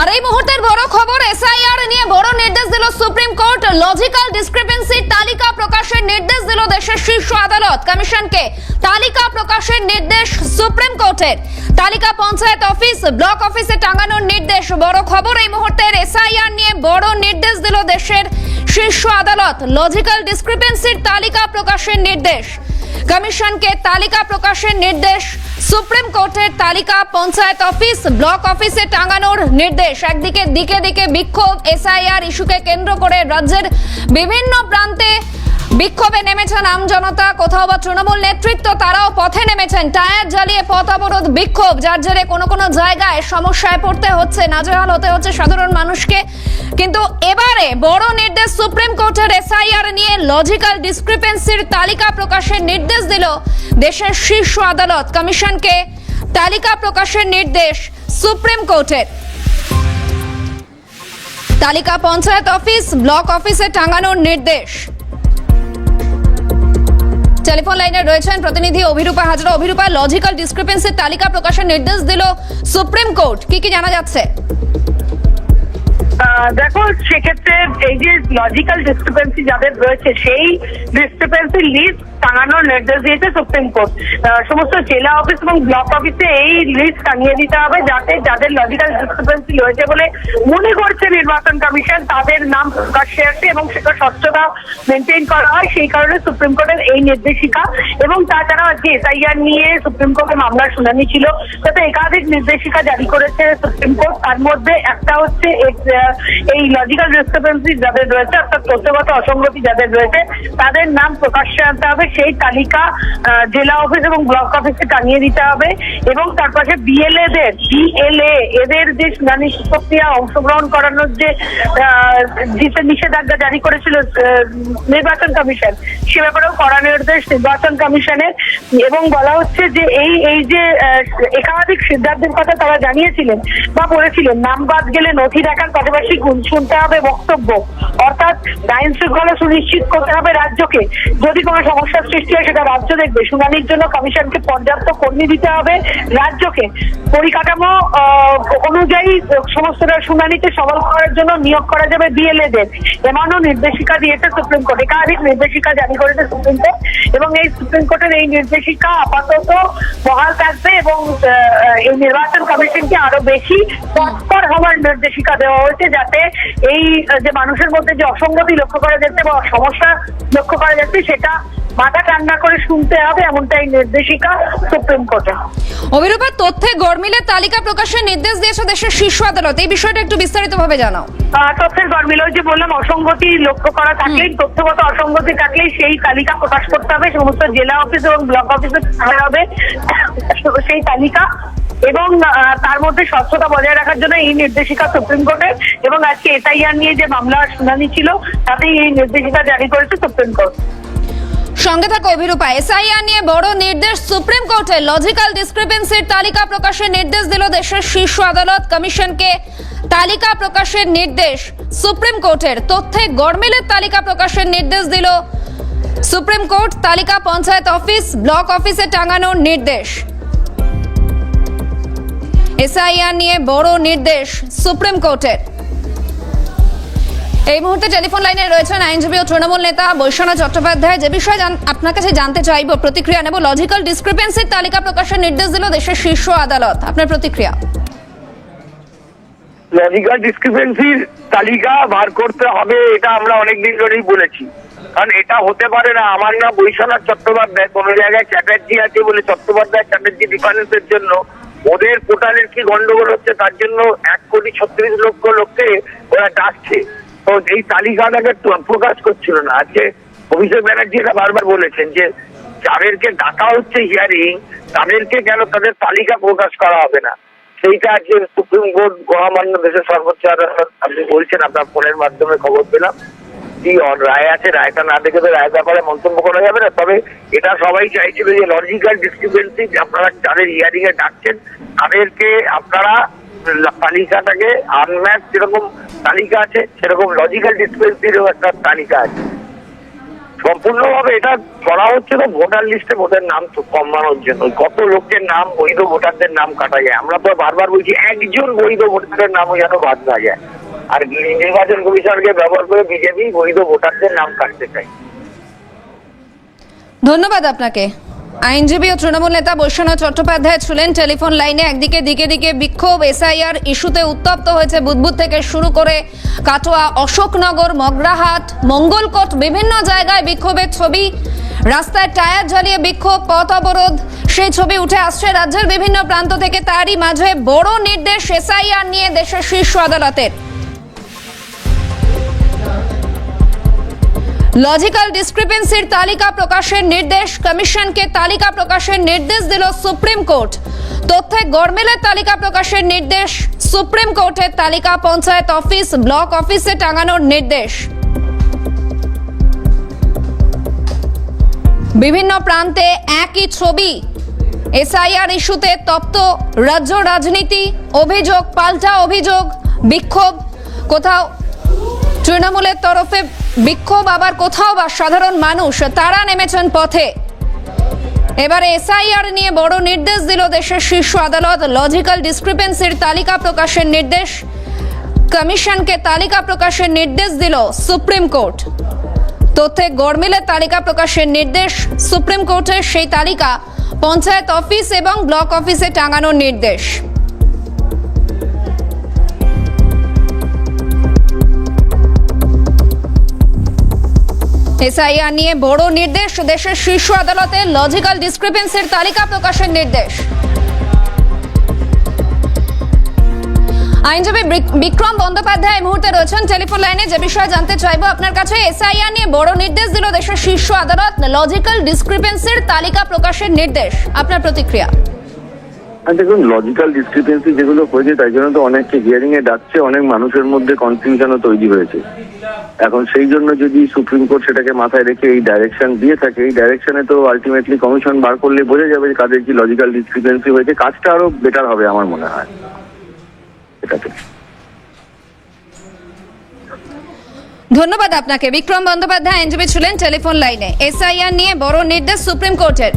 আর এই মুহূর্তের বড় খবর, এসআইআর নিয়ে বড় নির্দেশ দিল সুপ্রিম কোর্ট। লজিক্যাল ডিসক্রিপেন্সি তালিকা প্রকাশের নির্দেশ দিল দেশের শীর্ষ আদালত কমিশনকে। তালিকা প্রকাশের নির্দেশ সুপ্রিম কোর্টের। তালিকা পঞ্চায়েত অফিস, ব্লক অফিসে টাঙানোর নির্দেশ। বড় খবর, এই মুহূর্তের এসআইআর নিয়ে বড় নির্দেশ দিল দেশের শীর্ষ আদালত। লজিক্যাল ডিসক্রিপেন্সির তালিকা প্রকাশের নির্দেশ কমিশনকে। তালিকা প্রকাশের নির্দেশ সুপ্রিম কোর্টের। তালিকা পঞ্চায়েত অফিস, ব্লক অফিসে টাঙানোর নির্দেশ। একদিকে দিকে দিকে বিক্ষোভ এসআইআর ইস্যুকে কেন্দ্র করে রাজ্যের বিভিন্ন প্রান্তে বিক্ষোভে নেমেছেন আমজনতা। কোথাও বা তৃণমূল নেতৃত্ব, তারাও পথে নেমেছেন। টায়ার জ্বালিয়ে পথ অবরোধ, বিক্ষোভ, যার জেরে কোনো কোনো জায়গায় সমস্যায় পড়তে হচ্ছে, নাজেহাল হতে হচ্ছে সাধারণ মানুষকে। কিন্তু এবারে বড় নির্দেশ সুপ্রিম কোর্টের। এসআইআর নিয়ে লজিক্যাল ডিসক্রিপেন্সির তালিকা প্রকাশের নির্দেশ দিল দেশের শীর্ষ আদালত কমিশনকে। তালিকা প্রকাশের নির্দেশ সুপ্রিম কোর্টের। তালিকা পঞ্চায়েত অফিস, ব্লক অফিসে টাঙানোর নির্দেশ। টেলিফোন লাইনে রয়েছেন প্রতিনিধি অভিরূপা হাজরা। অভিরূপা, লজিক্যাল ডিসক্রিপেন্সির তালিকা প্রকাশের নির্দেশ দিল সুপ্রিম কোর্ট, কি কি জানা যাচ্ছে? দেখো, সেক্ষেত্রে এই যে লজিক্যাল ডিসক্রিপেন্সি যাদের রয়েছে, সেই ডিসক্রিপেন্সি লিস্ট টাঙানোর নির্দেশ দিয়েছে সুপ্রিম কোর্ট। সমস্ত জেলা অফিস এবং ব্লক অফিসে এই লিস্ট টাঙিয়ে দিতে হবে, যাতে যাদের লজিক্যাল ডিসক্রিপেন্সি রয়েছে বলে মনে করছে নির্বাচন কমিশন, তাদের নাম প্রকাশ্যে আসে এবং সেটা স্বচ্ছতা মেনটেন করা হয়। সেই কারণে সুপ্রিম কোর্টের এই নির্দেশিকা। এবং তাছাড়াও আজকে এসআইআর নিয়ে সুপ্রিম কোর্টে মামলার শুনানি ছিল, তাতে একাধিক নির্দেশিকা জারি করেছে সুপ্রিম কোর্ট। তার মধ্যে একটা হচ্ছে এই লজিক্যাল ডিসক্রিপেন্সি যাদের রয়েছে, অর্থাৎ তথ্যগত অসঙ্গতি যাদের রয়েছে, তাদের নাম প্রকাশ্যে আনতে হবে। সেই তালিকা জেলা অফিস এবং ব্লক অফিসে টাঙিয়ে দিতে হবে। এবং তার পাশে বিএলএ এদের যে শুনানি প্রক্রিয়া অংশগ্রহণ করানোর যে নিষেধাজ্ঞা জারি করেছিল নির্বাচন কমিশন, সে ব্যাপারেও কড়া নির্দেশ নির্বাচন কমিশনের। এবং বলা হচ্ছে যে এই যে একাধিক সিদ্ধান্তের কথা তারা জানিয়েছিলেন বা বলেছিলেন, নাম বাদ গেলে নথি দেখার পাশাপাশি শুনতে হবে বক্তব্য, অর্থাৎ আইন শৃঙ্খলা সুনিশ্চিত করতে হবে রাজ্যকে। যদি কোনো সমস্যার সৃষ্টি হয় সেটা রাজ্য দেখবে। শুনানির জন্য কমিশনকে পর্যাপ্ত কর্মী দিতে হবে রাজ্যকে। পরিকাঠামো অনুযায়ী সমস্ত শুনানিতে সবল করার জন্য নিয়োগ করা যাবে বিএলএদের। এমনও নির্দেশিকা দিয়েছে সুপ্রিম কোর্ট। একাধিক নির্দেশিকা জারি করেছে সুপ্রিম কোর্ট এবং এই সুপ্রিম কোর্টের এই নির্দেশিকা আপাতত বহাল থাকবে এবং এই নির্বাচন কমিশনকে আরো বেশি তৎপর হওয়ার নির্দেশিকা দেওয়া হয়েছে, যাতে এই যে মানুষের মধ্যে যে অসঙ্গতি লক্ষ্য করা যাচ্ছে বা সমস্যা লক্ষ্য করা যাচ্ছে, সেটা মাথা ঠান্ডা করে শুনতে হবে, এমনটা এই নির্দেশিকা সুপ্রিম কোর্টে। অভিরূপা, তথ্যে গরমিলের তালিকা প্রকাশের নির্দেশ দিয়েছে দেশের শীর্ষ আদালত, এই বিষয়টা একটু বিস্তারিতভাবে জানাও। তথ্যের গরমিল, যে বললাম, অসঙ্গতি লক্ষ্য করা থাকলেই, তথ্যগত অসঙ্গতি থাকলেই সেই তালিকা প্রকাশ করতে হবে। সমস্ত জেলা অফিস এবং ব্লক অফিসে থাকা হবে সেই তালিকা। এবং তার মধ্যে স্বচ্ছতা বজায় রাখার জন্য এই নির্দেশিকা সুপ্রিম কোর্টের। এবং আজকে এসআইআর নিয়ে যে মামলার শুনানি ছিল, তাতেই এই নির্দেশিকা জারি করেছে সুপ্রিম কোর্ট। সঙ্গে থাকা অভিরূপা, এসআইআর নিয়ে বড় নির্দেশ সুপ্রিম কোর্টের। লজিক্যাল ডিসক্রিপেন্সির তালিকা প্রকাশের নির্দেশ দিল দেশের শীর্ষ আদালত কমিশনকে। তালিকা প্রকাশের নির্দেশ সুপ্রিম কোর্টের। তথ্যে গরমিলের তালিকা প্রকাশের নির্দেশ দিল সুপ্রিম কোর্ট। তালিকা পঞ্চায়েত অফিস, ব্লক অফিসে টাঙানোর নির্দেশ। এসআইআর নিয়ে বড় নির্দেশ সুপ্রিম কোর্টের। এই মুহূর্তে টেলিফোন লাইনে রয়েছেন আইনজীবী ও তৃণমূল নেতা বৈশ্বনাথ চট্টোপাধ্যায়। যে বিষয়ে আপনার কাছে জানতে চাইব, প্রতিক্রিয়া নেব। লজিক্যাল ডিসক্রিপেন্সির তালিকা প্রকাশের নির্দেশ দিল দেশের শীর্ষ আদালত, আপনার প্রতিক্রিয়া? লজিক্যাল ডিসক্রিপেন্সির তালিকা বার করতে হবে, এটা আমরা অনেকদিন ধরেই বলেছি। কারণ এটা হতে পারে না। আমার নাম বৈশ্বনাথ চট্টোপাধ্যায়, কোন জায়গায় চ্যাটার্জি আছে বলে চট্টোপাধ্যায় চ্যাটার্জি ডিফারেন্সের জন্য ওদের পোর্টালের কি গন্ডগোল হচ্ছে, তার জন্য 1,36,00,000 লোককে ওরা ডাকছে। তো এই তালিকাটাকে প্রকাশ করছিল না। আজকে অভিষেক ব্যানার্জি এটা বারবার বলেছেন যে যাদেরকে ডাকা হচ্ছে হিয়ারিং, তাদেরকে কেন তাদের তালিকা প্রকাশ করা হবে না, সেইটা আজকে সুপ্রিম কোর্ট মহামান্য দেশের সর্বোচ্চ আদালত আপনি বলছেন, আপনার ফোনের মাধ্যমে খবর পেলাম। কি রায় আছে, রায়টা না দেখে তো রায় ব্যাপারে মন্তব্য করা যাবে না। তবে এটা সবাই চাইছিল যে লজিক্যাল ডিসক্রিপেন্সি আপনারা যাদের হিয়ারিং এ ডাকছেন, তাদেরকে আপনারা তালিকাটাকে আনম্যাচ যেরকম তালিকা আছে, সেরকম লজিক্যাল ডিসক্রিপেন্সিরও একটা তালিকা আছে। সম্পূর্ণভাবে এটা করা হচ্ছে তো ভোটার লিস্টে ভোটের নাম তো কমানোর জন্য। কত লোকের নাম, বৈধ ভোটারদের নাম কাটা যায়। আমরা তো বারবার বলছি একজন বৈধ ভোটারের নামও যেন বাদ না যায়। আর নির্বাচন কমিশনকে ব্যবহার করে বিজেপি বৈধ ভোটারদের নাম কাটতে চায়। ধন্যবাদ আপনাকে। আইনজীবী ও তৃণমূল নেতা বৈশ্বনাথ চট্টোপাধ্যায় ছিলেন টেলিফোন লাইনে। একদিকে দিকে বিক্ষোভ, এসআইআর ইস্যুতে উত্তপ্ত হয়েছে বুদবুদ থেকে শুরু করে কাটোয়া, অশোকনগর, মগরাহাট, মঙ্গলকোট, বিভিন্ন জায়গায় বিক্ষোভের ছবি। রাস্তায় টায়ার জ্বালিয়ে বিক্ষোভ, পথ অবরোধ, সেই ছবি উঠে আসছে রাজ্যের বিভিন্ন প্রান্ত থেকে। তারই মাঝে বড় নির্দেশ এসআইআর নিয়ে দেশের শীর্ষ আদালতের। লজিক্যাল ডিসক্রিপেন্সির তালিকা প্রকাশের নির্দেশ, কমিশনকে তালিকা প্রকাশের নির্দেশ দিল সুপ্রিম কোর্ট। তথ্যে গরমিলের তালিকা প্রকাশের নির্দেশ, সুপ্রিম কোর্টের তালিকা পঞ্চায়েত অফিস, ব্লক অফিসে টাঙানোর নির্দেশ। বিভিন্ন প্রান্তে একই ছবি। এসআইআর ইস্যুতে তপ্ত রাজ্য রাজনীতি, অভিযোগ পাল্টা অভিযোগ, বিক্ষোভ, কোথাও তৃণমূলের তরফে বিক্ষোভ, আবার কোথাও বা সাধারণ মানুষ তারা নেমেছেন পথে। এবারে এসআইআর নিয়ে বড় নির্দেশ দিল দেশের শীর্ষ আদালত। লজিক্যাল ডিসক্রিপেন্সির তালিকা প্রকাশের নির্দেশ, কমিশনকে তালিকা প্রকাশের নির্দেশ দিল সুপ্রিম কোর্ট। তথ্যে গরমিলের তালিকা প্রকাশের নির্দেশ, সুপ্রিম কোর্টের সেই তালিকা পঞ্চায়েত অফিস এবং ব্লক অফিসে টাঙানোর নির্দেশ। এসআইআর নিয়ে বড় নির্দেশ দেশের শীর্ষ আদালতে, লজিক্যাল ডিসক্রিপেন্সির তালিকা প্রকাশের নির্দেশ। আইনজীবী বিক্রম বন্দ্যোপাধ্যায় এই মুহূর্তে রয়েছেন টেলিফোন লাইনে। যে বিষয়ে জানতে চাইবো আপনার কাছে, এসআইআর নিয়ে বড় নির্দেশ দিল দেশের শীর্ষ আদালত, লজিক্যাল ডিসক্রিপেন্সির তালিকা প্রকাশের নির্দেশ, আপনার প্রতিক্রিয়া? দেখুন, লজিক্যাল ডিসক্রিপেন্সি যেগুলো হয়েছে তাই জন্য তো অনেককে হিয়ারিং এ ডাকছে, অনেক মানুষের মধ্যে কনফিউশনও তৈরি হয়েছে। এখন সেই জন্য যদি সুপ্রিম কোর্ট সেটাকে মাথায় রেখে এই ডাইরেকশন দিয়ে থাকে, এই ডাইরেকশনে তো আলটিমেটলি কমিশন বার করলে বোঝা যাবে যে কাদের কি লজিক্যাল ডিসক্রিপেন্সি হয়েছে। কাজটা আরো বেটার হবে আমার মনে হয় এটাতে। ধন্যবাদ আপনাকে। বিক্রম বন্দ্যোপাধ্যায় আইনজীবী ছিলেন টেলিফোন লাইনে। এসআইআর নিয়ে বড় নির্দেশ সুপ্রিম কোর্টের।